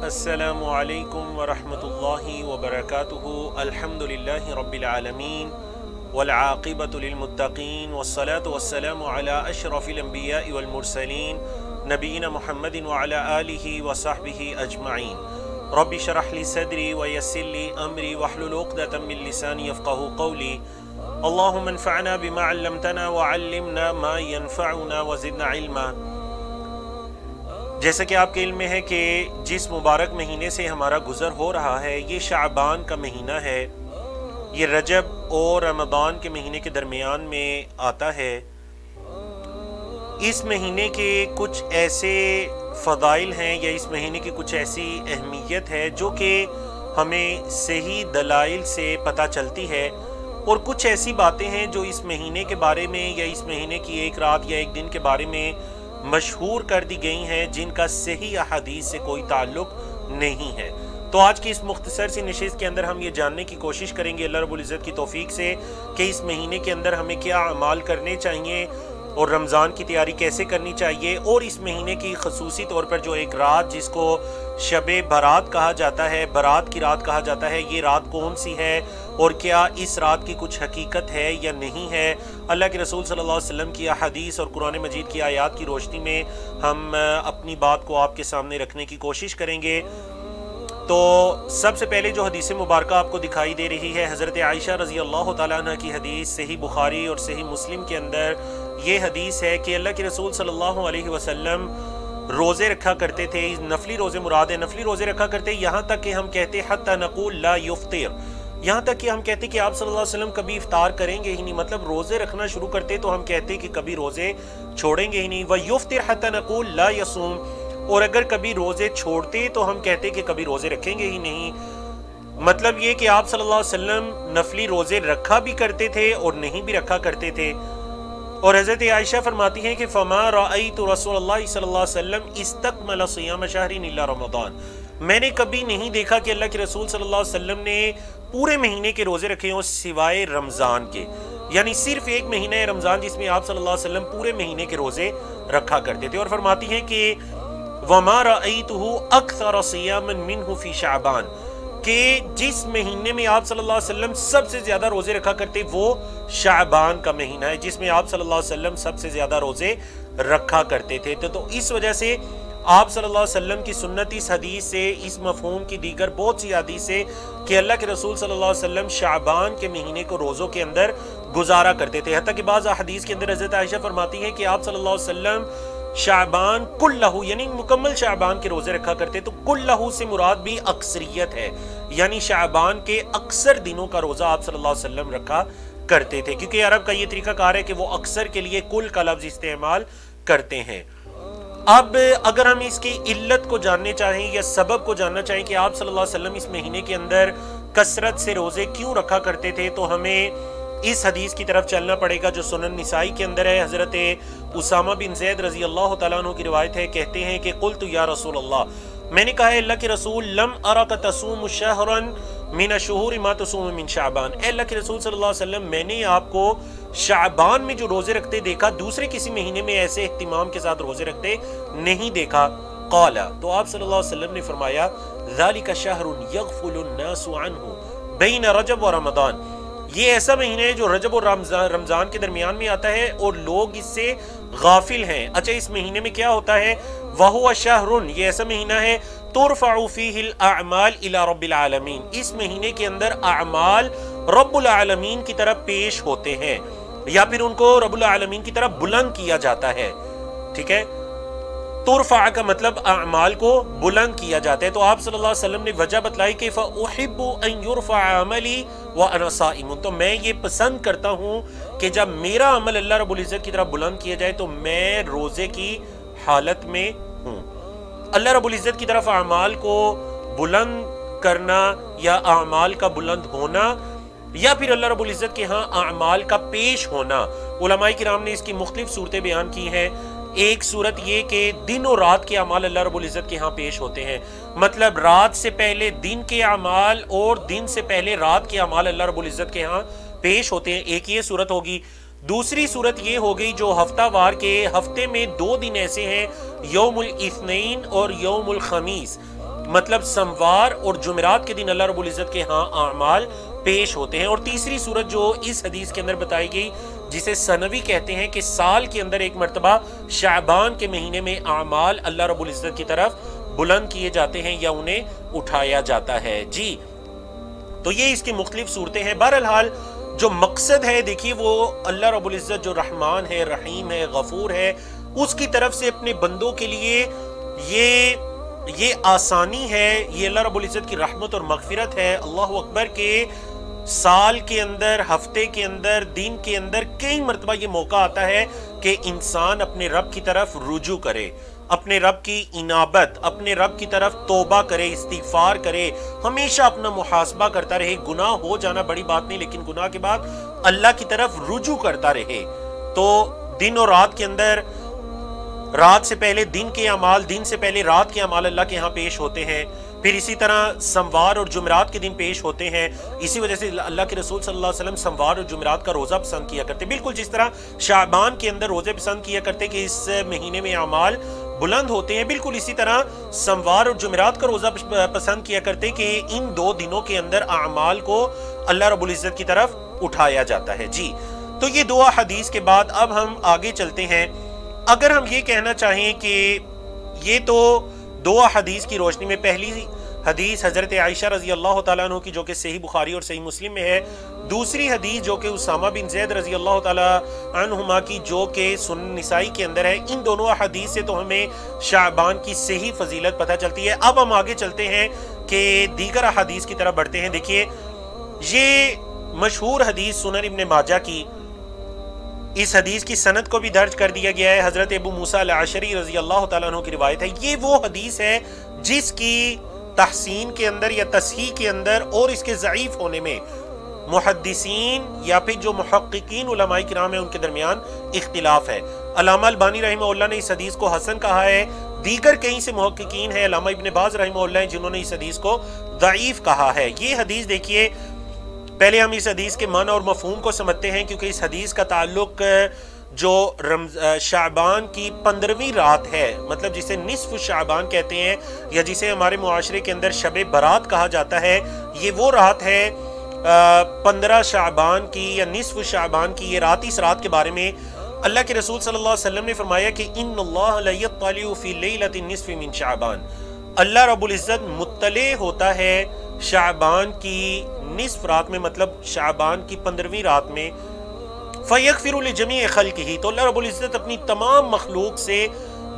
السلام علیکم ورحمۃ اللہ وبرکاتہ۔ الحمدللہ رب العالمین والعاقبۃ للمتقین والصلاة والسلام علی اشرف الانبیاء والمرسلین نبینا محمد وعلی آلہ وصحبہ اجمعین۔ رب اشرح لی صدری ویسر لی امری واحلل عقدۃ من لسانی یفقہوا قولی۔ اللہم انفعنا بما علمتنا وعلمنا ما ينفعنا وزدنا علما۔ جیسا کہ آپ کے علم میں ہے کہ جس مبارک مہینے سے ہمارا گزر ہو رہا ہے یہ شعبان کا مہینہ ہے، یہ رجب اور رمضان کے مہینے کے درمیان میں آتا ہے۔ اس مہینے کے کچھ ایسے فضائل ہیں یا اس مہینے کی کچھ ایسی اہمیت ہے جو کہ ہمیں صحیح دلائل سے پتہ چلتی ہے، اور کچھ ایسی باتیں ہیں جو اس مہینے کے بارے میں یا اس مہینے کی ایک رات یا ایک دن کے بارے میں مشہور کر دی گئی ہیں جن کا صحیح احادیث سے کوئی تعلق نہیں ہے۔ تو آج کی اس مختصر سی نشست کے اندر ہم یہ جاننے کی کوشش کریں گے اللہ رب العزت کی توفیق سے کہ اس مہینے کے اندر ہمیں کیا اعمال کرنے چاہیے اور رمضان کی تیاری کیسے کرنی چاہیے، اور اس مہینے کی خصوصی طور پر جو ایک رات جس کو شب برات کہا جاتا ہے، برات کی رات کہا جاتا ہے، یہ رات کون سی ہے اور کیا اس رات کی کچھ حقیقت ہے یا نہیں ہے۔ اللہ کے رسول صلی اللہ علیہ وسلم کی احادیث اور قرآن مجید کی آیات کی روشنی میں ہم اپنی بات کو آپ کے سامنے رکھنے کی کوشش کریں گے۔ تو سب سے پہلے جو حدیث مبارکہ آپ کو دکھائی دے رہی ہے حضرت عائشہ رضی اللہ تعالیٰ عنہ کی حدیث، صحیح بخاری اور صحیح مسلم کے اندر یہ حدیث ہے کہ اللہ کے رسول صلی اللہ علیہ وسلم روزے رکھا کرتے تھے، نفلی روزے مراد ہے، نفلی روزے رکھا کرتے یہاں تک کہ ہم کہتے حتی نقول لا یفطر، یہاں تک کہ ہم کہتے کہ آپ صلی اللہ علیہ وسلم کبھی افطار کریں گے ہی نہیں، مطلب روزے رکھنا شروع کرتے تو ہم کہتے کہ کبھی روزے چھوڑیں گے ہی نہیں۔ وَيُفْطِرْ حَتَّى نَقُولْ لَا يَصُومْ، اور اگر کبھی روزے چھوڑتے تو ہم کہتے کہ کبھی روزے رکھیں گے ہی نہیں۔ مطلب یہ کہ آپ صلی اللہ علیہ وسلم نفلی روزے رکھا بھی کرتے تھے اور نہیں بھی رکھا کرتے تھے۔ اور حضرت عائشہ فرماتی ہیں کہ فَمَا رَأَيْتُ رسول اللہ صلی اللہ علیہ وسلم اسْتَكْمَلَ صِيَامَ شَهْرٍ إِلَّا رمضان، میں نے کبھی نہیں دیکھا کہ اللہ کے رسول صلی اللہ علیہ وسلم نے پورے مہینے کے روزے رکھے ہوں سوائے رمضان کے، یعنی صرف ایک مہینہ ہے رمضان جس میں آپ صلی اللہ علیہ وسلم پورے مہینے کے روزے رکھا کرتے تھے۔ اور فرماتی ہیں کہ وَمَا رَأَيْتُهُ أَكْثَرَ صِيَامًا مِّنْهُ فِي شَعْبَانَ، کہ جس مہینے میں آپ صلی اللہ علیہ وسلم سب سے زیادہ روزے رکھا کرتے وہ شعبان کا مہینہ ہے جس میں آپ صلی اللہ علیہ وسلم سب سے زیادہ روزے رکھا کرتے تھے۔ تو اس وجہ سے آپ صلی اللہ علیہ وسلم کی سنت اس حدیث سے، اس مفہوم کی دیگر بہت سی حدیث سے کہ اللہ کے رسول صلی اللہ علیہ وسلم شعبان کے مہینے کو روزوں کے اندر گزارا کرتے تھے، حتیٰ کہ بعض احادیث کے اندر حضرت عائشہ فرماتی ہیں کہ آپ صلی اللہ علیہ وسلم شعبان کلہ یعنی مکمل شعبان کے روزے رکھا کرتے، تو کلہ سے مراد بھی اکثریت ہے، یعنی شعبان کے اکثر دنوں کا روزہ آپ صلی اللہ علیہ وسلم رکھا کرتے تھے، کیونکہ عرب کا یہ طریقہ کار ہے کہ وہ اکثر کے لیے کل کا لفظ استعمال کرتے ہیں۔ اب اگر ہم اس کی علت کو جاننے چاہیں یا سبب کو جاننا چاہیں کہ آپ صلی اللہ علیہ وسلم اس مہینے کے اندر کثرت سے روزے کیوں رکھا کرتے تھے، تو ہمیں اس حدیث کی طرف چلنا پڑے گا جو سنن نسائی کے اندر ہے۔ حضرت اسامہ بن زید رضی اللہ تعالیٰ عنہ کی روایت ہے، کہتے ہیں کہ قلت یا رسول اللہ، میں نے کہا ہے اللہ کے رسول، لم ارک تصوم شہرا من الشہور ما تصوم من شعبان، اے اللہ کے رسول صلی اللہ علیہ وسلم میں نے آپ کو شعبان میں جو روزے رکھتے دیکھا، دوسرے کسی مہینے میں ایسے اہتمام کے ساتھ روزے رکھتے نہیں دیکھا۔ قال، تو آپ صلی اللہ علیہ وسلم نے فرمایا ذالک شہر یغفل الناس عنہ بین رجب و رمضان، یہ ایسا مہینہ ہے جو رجب اور رمضان کے درمیان میں آتا ہے اور لوگ اس سے غافل ہیں۔ اچھا اس مہینے میں کیا ہوتا ہے؟ وَهُوَ شَهْرٌ، یہ ایسا مہینہ ہے تُرْفَعُ فِيهِ الْأَعْمَالِ إِلَى رَبِّ الْعَالَمِينَ، اس مہینے کے اندر اعمال رب العالمین کی طرف پیش ہوتے ہیں یا پھر ان کو رب العالمین کی طرف بلند کیا جاتا ہے، ٹھیک ہے؟ ترفع کا مطلب اعمال کو بلند کیا جاتا ہے۔ تو آپ صلی اللہ علیہ وسلم نے وجہ بتلائی کہ فَأُحِبُّ أَن يُرْفَعَ عَمَلِي وَأَنَا صَائِمٌ، تو میں یہ پسند کرتا ہوں کہ جب میرا عمل اللہ رب العزت کی طرف بلند کیا جائے تو میں روزے کی حالت میں ہوں۔ اللہ رب العزت کی طرف اعمال کو بلند کرنا یا اعمال کا بلند ہونا یا پھر اللہ رب العزت کے ہاں اعمال کا پیش ہونا، علماء کرام نے اس کی مختلف صورتیں بیان کی ہیں۔ ایک صورت یہ کہ دن اور رات کے اعمال اللہ رب العزت کے ہاں پیش ہوتے ہیں، مطلب رات سے پہلے دن کے اعمال اور دن سے پہلے رات کے اعمال اللہ رب العزت کے ہاں پیش ہوتے ہیں، ایک یہ صورت ہوگی۔ دوسری صورت یہ ہو گئی جو ہفتہ وار کے ہفتے میں 2 دن ایسے ہیں، یوم الاثنین اور یوم الخمیس، مطلب سموار اور جمعرات کے دن اللہ رب العزت کے ہاں اعمال پیش ہوتے ہیں۔ اور تیسری صورت جو اس حدیث کے اندر بتائی گئی جسے سنوی کہتے ہیں کہ سال کے اندر ایک مرتبہ شعبان کے مہینے میں اعمال اللہ رب العزت کی طرف بلند کیے جاتے ہیں یا انہیں اٹھایا جاتا ہے۔ جی تو یہ اس کی مختلف صورتیں ہیں۔ بہرحال جو مقصد ہے دیکھیے وہ اللہ رب العزت جو رحمان ہے، رحیم ہے، غفور ہے، اس کی طرف سے اپنے بندوں کے لیے یہ آسانی ہے، یہ اللہ رب العزت کی رحمت اور مغفرت ہے۔ اللہ اکبر کے سال کے اندر، ہفتے کے اندر، دن کے اندر کئی مرتبہ یہ موقع آتا ہے کہ انسان اپنے رب کی طرف رجوع کرے، اپنے رب کی انابت، اپنے رب کی طرف توبہ کرے، استغفار کرے، ہمیشہ اپنا محاسبہ کرتا رہے۔ گناہ ہو جانا بڑی بات نہیں، لیکن گناہ کے بعد اللہ کی طرف رجوع کرتا رہے۔ تو دن اور رات کے اندر، رات سے پہلے دن کے اعمال، دن سے پہلے رات کے اعمال اللہ کے ہاں پیش ہوتے ہیں، پھر اسی طرح سموار اور جمعرات کے دن پیش ہوتے ہیں۔ اسی وجہ سے اللہ کے رسول صلی اللہ علیہ وسلم سموار اور جمعرات کا روزہ پسند کیا کرتے، بالکل جس طرح شعبان کے اندر روزے پسند کیا کرتے کہ اس مہینے میں اعمال بلند ہوتے ہیں، بالکل اسی طرح سموار اور جمعرات کا روزہ پسند کیا کرتے کہ ان دو دنوں کے اندر اعمال کو اللہ رب العزت کی طرف اٹھایا جاتا ہے۔ جی تو یہ دو حدیث کے بعد اب ہم آگے چلتے ہیں۔ اگر ہم یہ کہنا چاہیں کہ یہ تو دو حدیث کی روشنی میں، پہلی حدیث حضرت عائشہ رضی اللہ تعالیٰ عنہ کی جو کہ صحیح بخاری اور صحیح مسلم میں ہے، دوسری حدیث جو کہ اسامہ بن زید رضی اللہ تعالیٰ عنہما کی جو کہ سنن نسائی کے اندر ہے، ان دونوں حدیث سے تو ہمیں شعبان کی صحیح فضیلت پتہ چلتی ہے۔ اب ہم آگے چلتے ہیں کہ دیگر حدیث کی طرف بڑھتے ہیں۔ دیکھیے یہ مشہور حدیث سنن ابن ماجہ کی، اس حدیث کی سند کو بھی درج کر دیا گیا ہے، حضرت ابو موسیٰ الاشعری رضی اللہ تعالیٰ عنہ کی روایت ہے۔ یہ وہ حدیث ہے جس کی تحسین کے اندر یا تصحیح کے اندر اور اس کے ضعیف ہونے میں محدثین یا پھر جو محققین علماء کرام ہیں ان کے درمیان اختلاف ہے۔ علامہ البانی رحمہ اللہ نے اس حدیث کو حسن کہا ہے، دیگر کئی سے محققین ہیں، علامہ ابن باز رحمہ اللہ ہیں جنہوں نے اس حدیث کو ضعیف کہا ہے۔ یہ حدیث دیکھیے، پہلے ہم اس حدیث کے معنی اور مفہوم کو سمجھتے ہیں، کیونکہ اس حدیث کا تعلق جو شعبان کی 15ویں رات ہے، مطلب جسے نصف شعبان کہتے ہیں یا جسے ہمارے معاشرے کے اندر شب برات کہا جاتا ہے، یہ وہ رات ہے 15 شعبان کی یا نصف شعبان کی یہ رات۔ اس رات کے بارے میں اللہ کے رسول صلی اللہ علیہ وسلم نے فرمایا کہ ان اللہ لا یطلع فی لیلۃ النصف من شعبان، اللہ رب العزت مطلع ہوتا ہے شعبان کی نصف رات میں، مطلب شعبان کی 15ویں رات میں، فَيَغْفِرُ لِجَمِيعِ خَلْقِهِ، تو اللہ رب العزت اپنی تمام مخلوق سے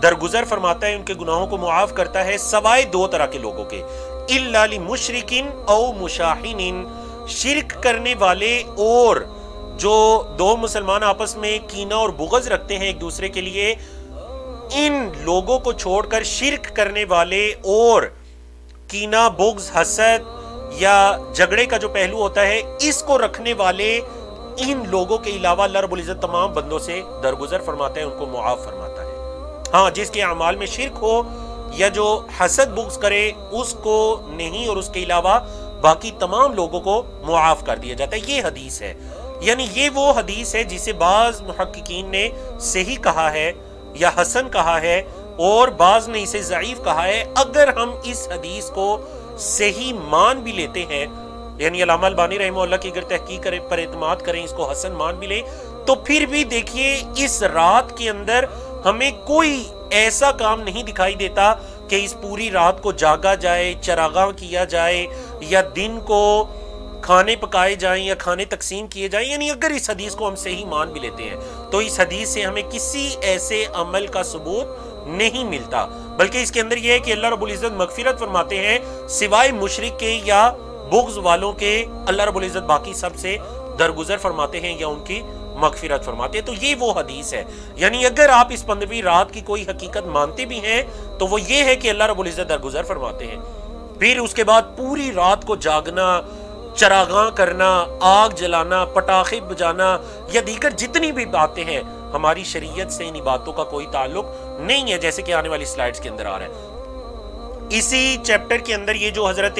درگزر فرماتا ہے، ان کے گناہوں کو معاف کرتا ہے، سوائے دو طرح کے لوگوں کے، إِلَّا لِمُشْرِكٍ أَوْ مُشَاحِنٍ، شرک کرنے والے اور جو دو مسلمان آپس میں کینہ اور بغض رکھتے ہیں ایک دوسرے کے لیے، ان لوگوں کو چھوڑ کر شرک کرنے والے اور کینہ، بغض، حسد یا جھگڑے کا جو پہلو ہوتا ہے اس کو رکھنے والے، ان لوگوں کے علاوہ اللہ رب العزت تمام بندوں سے درگزر فرماتا ہے، ان کو معاف فرماتا ہے۔ ہاں، جس کے اعمال میں شرک ہو یا جو حسد بغض کرے اس کو نہیں، اور اس کے علاوہ باقی تمام لوگوں کو معاف کر دیا جاتا ہے۔ یہ حدیث ہے، یعنی یہ وہ حدیث ہے جسے بعض محققین نے صحیح کہا ہے یا حسن کہا ہے اور بعض نے اسے ضعیف کہا ہے۔ اگر ہم اس حدیث کو صحیح مان بھی لیتے ہیں، یعنی علامہ البانی رحمہ اللہ کی اگر تحقیق پر اعتماد کریں، اس کو حسن مان بھی لیں، تو پھر بھی دیکھیے اس رات کے اندر ہمیں کوئی ایسا کام نہیں دکھائی دیتا کہ اس پوری رات کو جاگا جائے، چراغاں کیا جائے یا دن کو کھانے پکائے جائیں یا کھانے تقسیم کیے جائیں۔ یعنی اگر اس حدیث کو ہم صحیح مان بھی لیتے ہیں تو اس حدیث سے ہمیں کسی ایسے عمل کا ثبوت نہیں ملتا، بلکہ اس کے اندر یہ ہے کہ اللہ رب العزت مغفرت فرماتے ہیں سوائے مشرک کے یا بغض والوں کے، اللہ رب العزت باقی سب سے درگزر فرماتے ہیں یا ان کی مغفرت فرماتے ہیں۔ تو یہ وہ حدیث ہے، یعنی اگر آپ اس 15ویں رات کی کوئی حقیقت مانتے بھی ہیں تو وہ یہ ہے کہ اللہ رب العزت درگزر فرماتے ہیں۔ پھر اس کے بعد پوری رات کو جاگنا، چراغاں کرنا، آگ جلانا، پٹاخے بجانا یا دیگر جتنی بھی باتیں ہیں، ہماری شریعت سے ان باتوں کا کوئی تعلق نہیں ہے، جیسے کہ آنے والی سلائیڈز کے اندر آ رہا ہے۔ اسی چیپٹر کے اندر یہ جو حضرت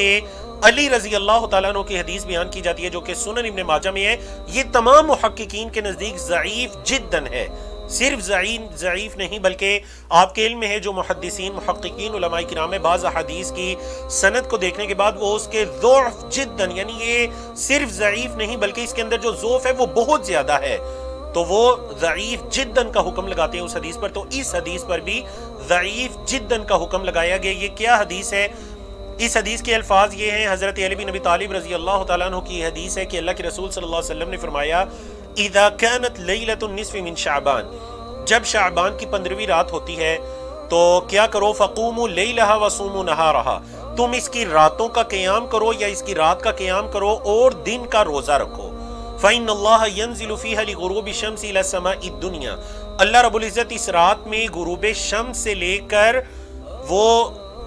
علی رضی اللہ تعالیٰ عنہ کی حدیث بیان کی جاتی ہے جو کہ سنن ابن ماجہ میں ہے، یہ تمام محققین کے نزدیک ضعیف جداً ہے، صرف ضعیف نہیں بلکہ آپ کے علم میں ہے جو محدثین محققین علماء کرام ہے بعض احادیث کی سند کو دیکھنے کے بعد وہ اس کے ضعف جداً یعنی یہ صرف ضعیف نہیں بلکہ اس کے اندر جو ضعف ہے وہ بہت زیادہ ہے تو وہ ضعیف جداً کا حکم لگاتے ہیں اس حدیث پر. تو اس حدیث پر بھی ضعیف جداً کا حکم لگایا گیا. یہ کیا حدیث ہے؟ اس حدیث کے الفاظ یہ ہیں. حضرت علی بن ابی طالب رضی اللہ تعالیٰ عنہ کی حدیث ہے کہ اللہ کے رسول صلی اللہ علیہ وسلم نے فرمایا اذا كانت لیلۃ النصف من شعبان، جب شعبان کی 15ویں رات ہوتی ہے تو کیا کرو فقوموا لیلھا وصوموا نہارھا، تم اس کی راتوں کا قیام کرو یا اس کی رات کا قیام کرو اور دن کا روزہ رکھو. فإن اللہ ينزل فيها لغروب الشمس الى السماء الدنيا، اللہ رب العزت اس رات میں غروب شمس سے لے کر وہ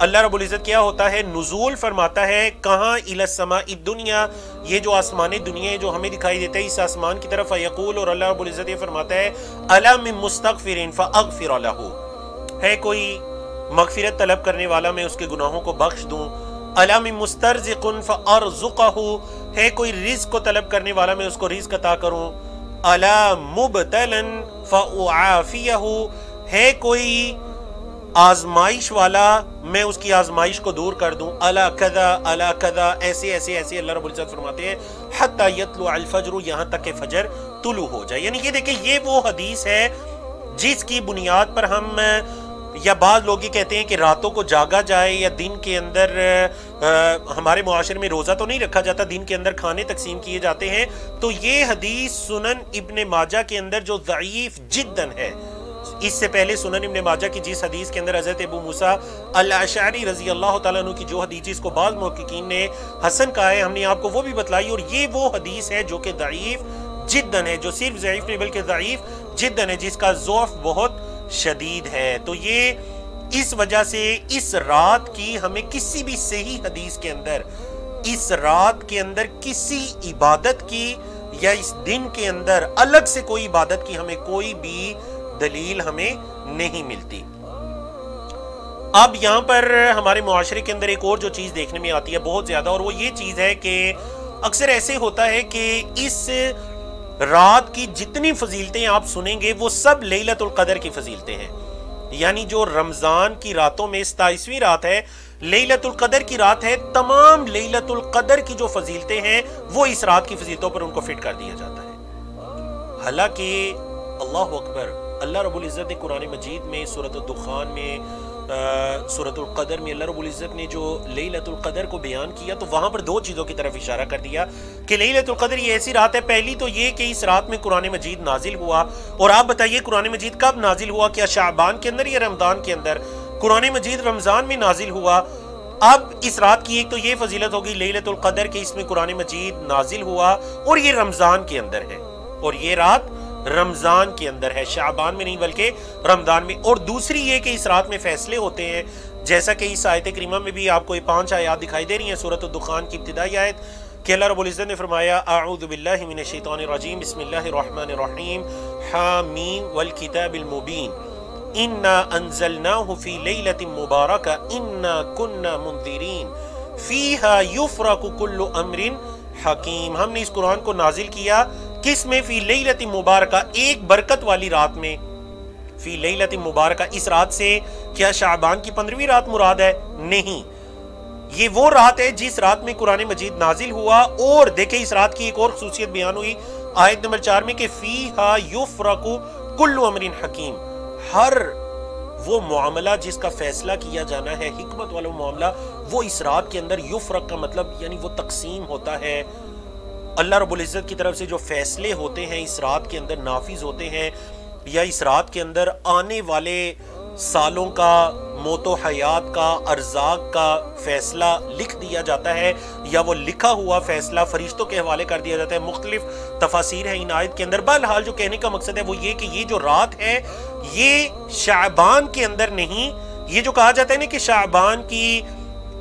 اللہ رب العزت کیا ہوتا ہے نزول فرماتا ہے کہاں الی السماء الدنیا، یہ جو آسمان دنیا ہے جو ہمیں دکھائی دیتا ہے اس آسمان کی طرف. یقول، اور اللہ رب العزت یہ فرماتا ہے الا من مستغفر فاغفر له، ہے کوئی مغفرت طلب کرنے والا میں اس کے گناہوں کو بخش دوں. الا من مسترزق فارزقه، ہے کوئی رزق کو طلب کرنے والا میں اس کو رزق عطا کروں. الا مبتلا فاعافیه، ہے کوئی آزمائش والا میں اس کی آزمائش کو دور کر دوں. الا کذا الا کذا، ایسے ایسے ایسے اللہ رب العزت فرماتے ہیں حتی یطلع الفجر، یہاں تک کہ فجر طلوع ہو جائے. یعنی یہ دیکھیں یہ وہ حدیث ہے جس کی بنیاد پر ہم یا بعض لوگ یہ کہتے ہیں کہ راتوں کو جاگا جائے یا دن کے اندر ہمارے معاشرے میں روزہ تو نہیں رکھا جاتا، دن کے اندر کھانے تقسیم کیے جاتے ہیں. تو یہ حدیث سنن ابن ماجہ کے اندر جو ضعیف جداً ہے، اس سے پہلے سنن ابن ماجہ کی جس حدیث کے اندر حضرت ابو موسیٰ الاشعری رضی اللہ تعالیٰ عنہ کی جو حدیث جس کو بعض محققین نے حسن کہا ہے، ہم نے آپ کو وہ بھی بتلائی. اور یہ وہ حدیث ہے جو کہ ضعیف جداً ہے، جو صرف ضعیف نہیں بلکہ ضعیف جداً ہے، جس کا ضعف بہت شدید ہے. تو یہ اس وجہ سے اس رات کی ہمیں کسی بھی صحیح حدیث کے اندر اس رات کے اندر کسی عبادت کی یا اس دن کے اندر الگ سے کوئی عبادت کی ہمیں کوئی بھی دلیل ہمیں نہیں ملتی. اب یہاں پر ہمارے معاشرے کے اندر ایک اور جو چیز دیکھنے میں آتی ہے بہت زیادہ، اور وہ یہ چیز ہے کہ اکثر ایسے ہوتا ہے کہ اس رات کی جتنی فضیلتیں آپ سنیں گے وہ سب لیلۃ القدر کی فضیلتیں ہیں. یعنی جو رمضان کی راتوں میں 27ویں رات ہے، لیلۃ القدر کی رات ہے، تمام لیلۃ القدر کی جو فضیلتیں ہیں وہ اس رات کی فضیلتوں پر ان کو فٹ کر دیا جاتا ہے. حالانکہ اللہ اکبر، اللہ رب العزت نے قرآن مجید میں سورۃ الدخان میں سورۃ القدر میں اللہ رب العزت نے جو لیلۃ القدر کو بیان کیا تو وہاں پر دو چیزوں کی طرف اشارہ کر دیا کہ لیلۃ القدر یہ ایسی رات ہے. پہلی تو یہ کہ اس رات میں قرآن مجید نازل ہوا. اور آپ بتائیے قرآن مجید کب نازل ہوا؟ کیا شعبان کے اندر یا رمضان کے اندر؟ قرآن مجید رمضان میں نازل ہوا. اب اس رات کی ایک تو یہ فضیلت ہوگی لیلۃ القدر کہ اس میں قرآن مجید نازل ہوا اور یہ رمضان کے اندر ہے، اور یہ رات رمضان کے اندر ہے، شعبان میں نہیں بلکہ رمضان میں. اور دوسری یہ کہ اس رات میں فیصلے ہوتے ہیں، جیسا کہ اس آیت کریمہ میں بھی آپ کو یہ 5 آیات دکھائی دے رہی ہیں. سورۃ الدخان کی ابتدائی آیت کہ اللہ رب العزت نے فرمایا اعوذ باللہ من الشیطان الرجیم بسم اللہ الرحمن الرحیم حامیم والکتاب المبین انا انزلناہ فی لیلۃ مبارکہ انا کنا منذرین فیہا یفرق کل امر حکیم. ہم نے اس قرآن کو نازل کیا کس میں؟ فی لیلۃ مبارکہ، ایک برکت والی رات میں. فی لیلۃ مبارکہ، اس رات سے کیا شعبان کی 15ویں رات مراد ہے؟ نہیں، یہ وہ رات ہے جس رات میں قرآن مجید نازل ہوا. اور دیکھیں اس رات کی ایک اور خصوصیت بیان ہوئی آیت نمبر 4 میں کہ فیہا یفرق کل امر حکیم، ہر وہ معاملہ جس کا فیصلہ کیا جانا ہے، حکمت والا معاملہ، وہ اس رات کے اندر یفرق کا مطلب یعنی وہ تقسیم ہوتا ہے. اللہ رب العزت کی طرف سے جو فیصلے ہوتے ہیں اس رات کے اندر نافذ ہوتے ہیں، یا اس رات کے اندر آنے والے سالوں کا، موت و حیات کا، ارزاق کا فیصلہ لکھ دیا جاتا ہے، یا وہ لکھا ہوا فیصلہ فرشتوں کے حوالے کر دیا جاتا ہے. مختلف تفاسیر ہیں ان آیت کے اندر. بہرحال جو کہنے کا مقصد ہے وہ یہ کہ یہ جو رات ہے یہ شعبان کے اندر نہیں. یہ جو کہا جاتا ہے نا کہ شعبان کی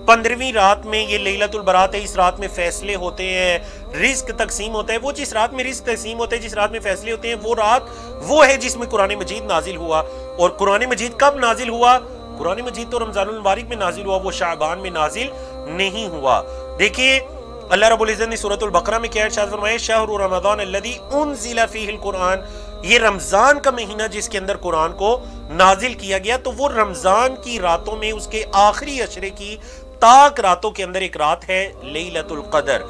15ویں رات میں یہ لیلۃ البرات ہے، اس رات میں فیصلے ہوتے ہیں، رزق تقسیم ہوتا ہے، وہ جس رات میں رزق تقسیم ہوتا ہے، جس رات میں فیصلے ہوتے ہیں، وہ رات وہ ہے جس میں قرآن مجید نازل ہوا. اور قرآن مجید کب نازل ہوا؟ قرآن مجید تو رمضان المبارک میں نازل ہوا، وہ شعبان میں نازل نہیں ہوا. دیکھیے اللہ رب العزت نے سورۃ البقرہ میں کیا ارشاد فرمایا؟ شہر رمضان الذی انزل فیہ القرآن، یہ رمضان کا مہینہ جس کے اندر قرآن کو نازل کیا گیا، تو وہ رمضان کی راتوں میں اس کے آخری عشرے کی تاک راتوں کے اندر ایک رات ہے لیلۃ القدر۔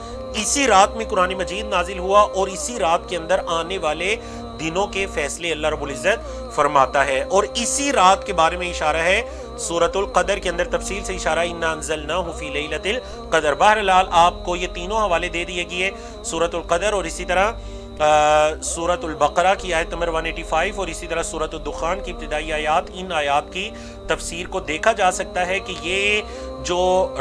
اسی رات میں قرآن مجید نازل ہوا اور اسی رات کے اندر آنے والے دنوں کے فیصلے اللہ رب العزت فرماتا ہے، اور اسی رات کے بارے میں اشارہ ہے سورۃ القدر کے اندر، تفصیل سے اشارہ انا انزلناہ فی لیلۃ القدر۔ بہرحال آپ کو یہ تینوں حوالے دے دیے گئے، سورۃ القدر اور اسی طرح سورۃ البقرہ کی آیت نمبر 185 اور اسی طرح سورۃ الدخان کی ابتدائی آیات، ان آیات کی تفسیر کو دیکھا جا سکتا ہے کہ یہ جو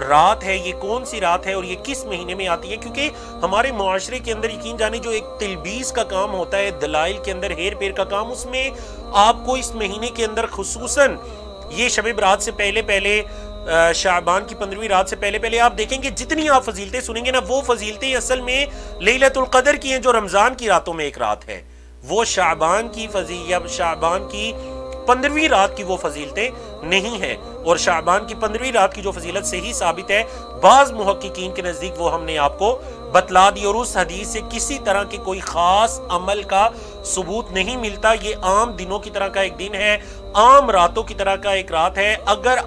رات ہے یہ کون سی رات ہے اور یہ کس مہینے میں آتی ہے، کیونکہ ہمارے معاشرے کے اندر یقین جانے جو ایک تلبیس کا کام ہوتا ہے، دلائل کے اندر ہیر پھیر کا کام، اس میں آپ کو اس مہینے کے اندر خصوصاً یہ شب برات سے پہلے شعبان کی 15ویں رات سے پہلے آپ دیکھیں گے جتنی آپ فضیلتیں سنیں گے نا، وہ فضیلتیں اصل میں لیلۃ القدر کی ہیں جو رمضان کی راتوں میں ایک رات ہے، وہ شعبان کی 15ویں رات کی وہ فضیلتیں نہیں ہیں، اور شعبان کی 15ویں رات کی جو فضیلت صحیح ثابت ہے بعض محققین کے نزدیک وہ ہم نے آپ کو بتلا دی، اور اس حدیث سے کسی طرح کے کوئی خاص عمل کا ثبوت نہیں ملتا۔ یہ عام دنوں کی طرح کا ایک دن ہے، عام راتوں کی طرح کا ایک رات ہے۔ اگر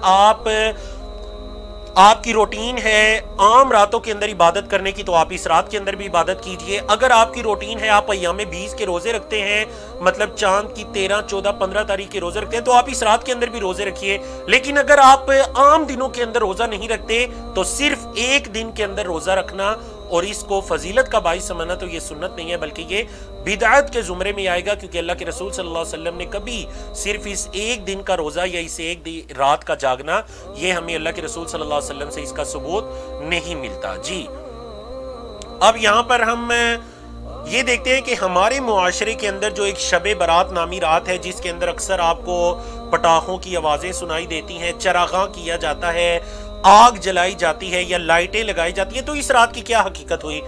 آپ کی روٹین ہے عام راتوں کے اندر عبادت کرنے کی تو آپ اس رات کے اندر بھی عبادت کیجئے۔ اگر آپ کی روٹین ہے آپ ایام 20 کے روزے رکھتے ہیں، مطلب چاند کی 13، 14، 15 تاریخ کے روزے رکھتے ہیں، تو آپ اس رات کے اندر بھی روزے رکھیے۔ لیکن اگر آپ عام دنوں کے اندر روزہ نہیں رکھتے تو صرف ایک دن کے اندر روزہ رکھنا اور اس کو فضیلت کا باعث سمجھنا تو یہ سنت نہیں ہے، بلکہ یہ بدعت کے زمرے میں آئے گا، کیونکہ اللہ کے رسول صلی اللہ علیہ وسلم نے کبھی صرف اس ایک دن کا روزہ یا اس ایک رات کا جاگنا، یہ ہمیں اللہ کے رسول صلی اللہ علیہ وسلم سے اس کا ثبوت نہیں ملتا۔ جی اب یہاں پر ہم یہ دیکھتے ہیں کہ ہمارے معاشرے کے اندر جو ایک شب برات نامی رات ہے، جس کے اندر اکثر آپ کو پٹاخوں کی آوازیں سنائی دیتی ہیں، چراغاں کیا جاتا ہے، آگ جلائی جاتی ہے یا لائٹیں لگائی جاتی ہیں، تو اس رات کی کیا حقیقت ہوئی؟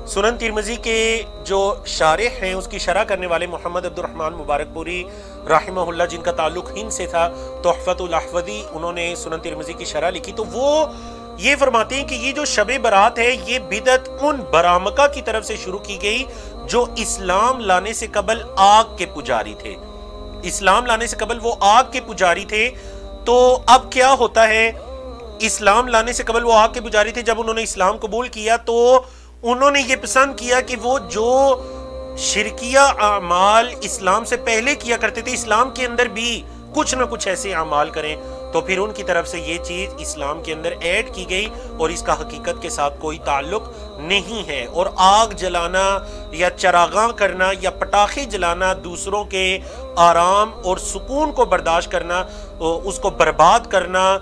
سنن ترمذی کے جو شارح ہیں، اس کی شرح کرنے والے محمد عبد الرحمن مبارک پوری رحمہ اللہ، جن کا تعلق ہند سے تھا، تحفۃ الاحوذی، انہوں نے سنن ترمذی کی شرح لکھی، تو وہ یہ فرماتے ہیں کہ یہ جو شب برات ہے یہ بدعت ان برامکہ کی طرف سے شروع کی گئی جو اسلام لانے سے قبل آگ کے پجاری تھے۔ اسلام لانے سے قبل وہ آگ کے پجاری تھے، تو اب کیا ہوتا ہے، اسلام لانے سے قبل وہ آگ کے پجاری تھے، جب انہوں نے اسلام قبول کیا تو انہوں نے یہ پسند کیا کہ وہ جو شرکیہ اعمال اسلام سے پہلے کیا کرتے تھے، اسلام کے اندر بھی کچھ نہ کچھ ایسے اعمال کریں، تو پھر ان کی طرف سے یہ چیز اسلام کے اندر ایڈ کی گئی اور اس کا حقیقت کے ساتھ کوئی تعلق نہیں ہے۔ اور آگ جلانا یا چراغاں کرنا یا پٹاخے جلانا، دوسروں کے آرام اور سکون کو برداشت کرنا، اس کو برباد کرنا،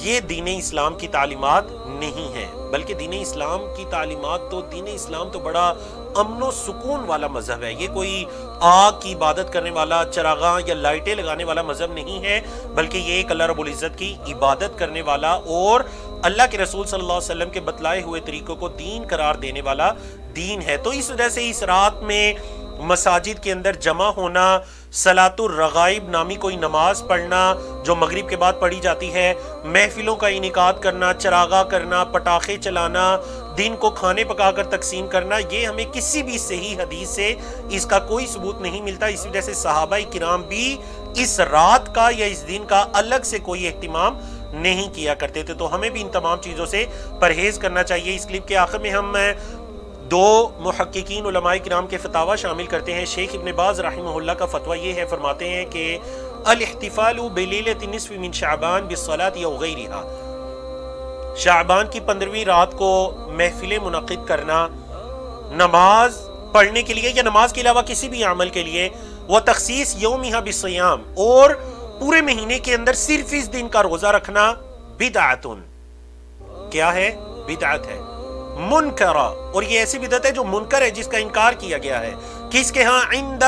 یہ دین اسلام کی تعلیمات نہیں ہے، بلکہ دین اسلام کی تعلیمات تو دین اسلام تو بڑا امن و سکون والا مذہب ہے۔ یہ کوئی آگ کی عبادت کرنے والا، چراغاں یا لائٹیں لگانے والا مذہب نہیں ہے، بلکہ یہ ایک اللہ رب العزت کی عبادت کرنے والا اور اللہ کے رسول صلی اللہ علیہ وسلم کے بتلائے ہوئے طریقوں کو دین قرار دینے والا دین ہے۔ تو اس وجہ سے اس رات میں مساجد کے اندر جمع ہونا، صلاۃ الرغائب نامی کوئی نماز پڑھنا جو مغرب کے بعد پڑھی جاتی ہے، محفلوں کا انعقاد کرنا، چراغاں کرنا، پٹاخے چلانا، دن کو کھانے پکا کر تقسیم کرنا، یہ ہمیں کسی بھی صحیح حدیث سے اس کا کوئی ثبوت نہیں ملتا۔ اس وجہ سے صحابہ کرام بھی اس رات کا یا اس دن کا الگ سے کوئی اہتمام نہیں کیا کرتے تھے، تو ہمیں بھی ان تمام چیزوں سے پرہیز کرنا چاہیے۔ اس کلپ کے آخر میں ہم دو محققین علماء کرام کے فتاوی شامل کرتے ہیں۔ شیخ ابن باز رحمہ اللہ کا فتویٰ یہ ہے، فرماتے ہیں کہ الاحتفال بلیلۃ النصف من شعبان بالصلاۃ او غیرہا، شعبان کی 15ویں رات کو محفلیں منعقد کرنا نماز پڑھنے کے لیے یا نماز کے علاوہ کسی بھی عمل کے لیے، وہ تخصیص یومہا بالصیام، اور پورے مہینے کے اندر صرف اس دن کا روزہ رکھنا، بدعت، کیا ہے؟ بدعت ہے، منکرہ، اور یہ ایسی بدعت ہے جو منکر ہے، جس کا انکار کیا گیا ہے، کس کے ہاں؟ عند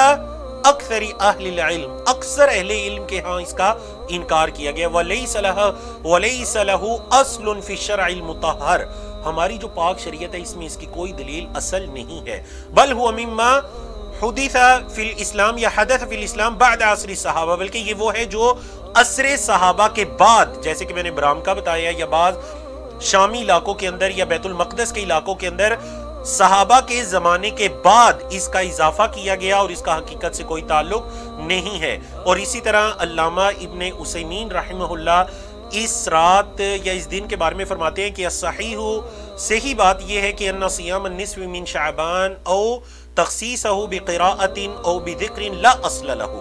اکثر اہل العلم، اکثر اہل علم کے ہاں اس کا انکار کیا گیا۔ وَلَيْسَ لَهُ أَصْلٌ فِي الشَّرْعِ الْمُطَهَّرِ، ہماری جو پاک شریعت ہے اس میں اس کی کوئی دلیل اصل نہیں ہے، بل هو مما حدث فی الاسلام یا حدث فی الاسلام بعد عصر صحابہ، بلکہ یہ وہ ہے جو عصر صحابہ کے بعد، جیسے کہ میں نے برامکہ بتایا یا بعض شامی علاقوں کے اندر یا بیت المقدس کے علاقوں کے اندر صحابہ کے زمانے کے بعد اس کا اضافہ کیا گیا اور اس کا حقیقت سے کوئی تعلق نہیں ہے۔ اور اسی طرح علامہ ابن عثیمین رحمہ اللہ اس رات یا اس دن کے بارے میں فرماتے ہیں کہ الصحیح صحیح بات یہ ہے کہ ان صیام النصف من شعبان او تخصیصہ بقراءۃ او بذکر لا اصل لہ،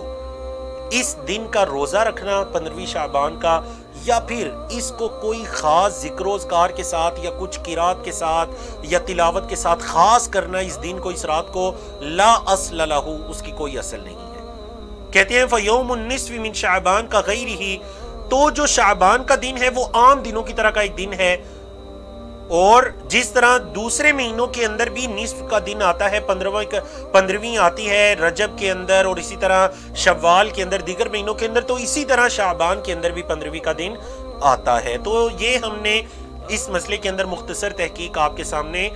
اس دن کا روزہ رکھنا 15ویں شعبان کا یا پھر اس کو کوئی خاص ذکر و اذکار کے ساتھ یا کچھ قرات کے ساتھ یا تلاوت کے ساتھ خاص کرنا اس دن کو اس رات کو لا اصل لہ، اس کی کوئی اصل نہیں ہے۔ کہتے ہیں فیوم النصف من شعبان کا غیرہ، تو جو شعبان کا دن ہے وہ عام دنوں کی طرح کا ایک دن ہے، اور جس طرح دوسرے مہینوں کے اندر بھی نصف کا دن آتا ہے، 15ویں آتی ہے رجب کے اندر، اور اسی طرح شوال کے اندر، دیگر مہینوں کے اندر، تو اسی طرح شعبان کے اندر بھی 15ویں کا دن آتا ہے۔ تو یہ ہم نے اس مسئلے کے اندر مختصر تحقیق آپ کے سامنے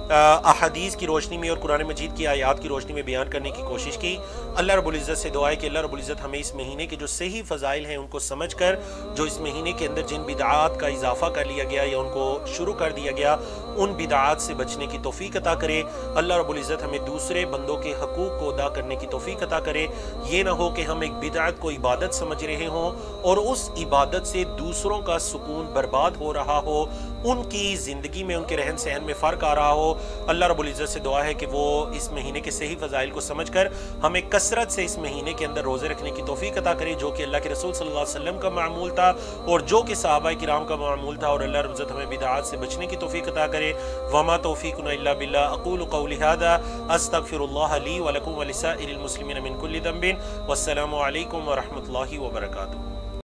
احادیث کی روشنی میں اور قرآن مجید کی آیات کی روشنی میں بیان کرنے کی کوشش کی۔ اللہ رب العزت سے دعا ہے کہ اللہ رب العزت ہمیں اس مہینے کے جو صحیح فضائل ہیں ان کو سمجھ کر، جو اس مہینے کے اندر جن بدعات کا اضافہ کر لیا گیا یا ان کو شروع کر دیا گیا، ان بدعات سے بچنے کی توفیق عطا کرے۔ اللہ رب العزت ہمیں دوسرے بندوں کے حقوق کو ادا کرنے کی توفیق عطا کرے۔ یہ نہ ہو کہ ہم ایک بدعت کو عبادت سمجھ رہے ہوں اور اس عبادت سے دوسروں کا سکون برباد ہو رہا ہو، ان کی زندگی میں، ان کے رہن سہن میں فرق آ رہا ہو۔ اللہ رب العزت سے دعا ہے کہ وہ اس مہینے کے صحیح فضائل کو سمجھ کر ہمیں کثرت سے اس مہینے کے اندر روزے رکھنے کی توفیق عطا کرے، جو کہ اللہ کے رسول صلی اللہ علیہ وسلم کا معمول تھا اور جو کہ صحابہ کرام کا معمول تھا، اور اللہ رب العزت ہمیں بدعات سے بچنے کی توفیق عطا کرے۔ وما توفیقنا الا باللہ، اقول قولی ھذا استغفر اللہ لی ولکم ولسائر المسلمین من کل ذنب، والسلام علیکم ورحمۃ اللہ وبرکاتہ۔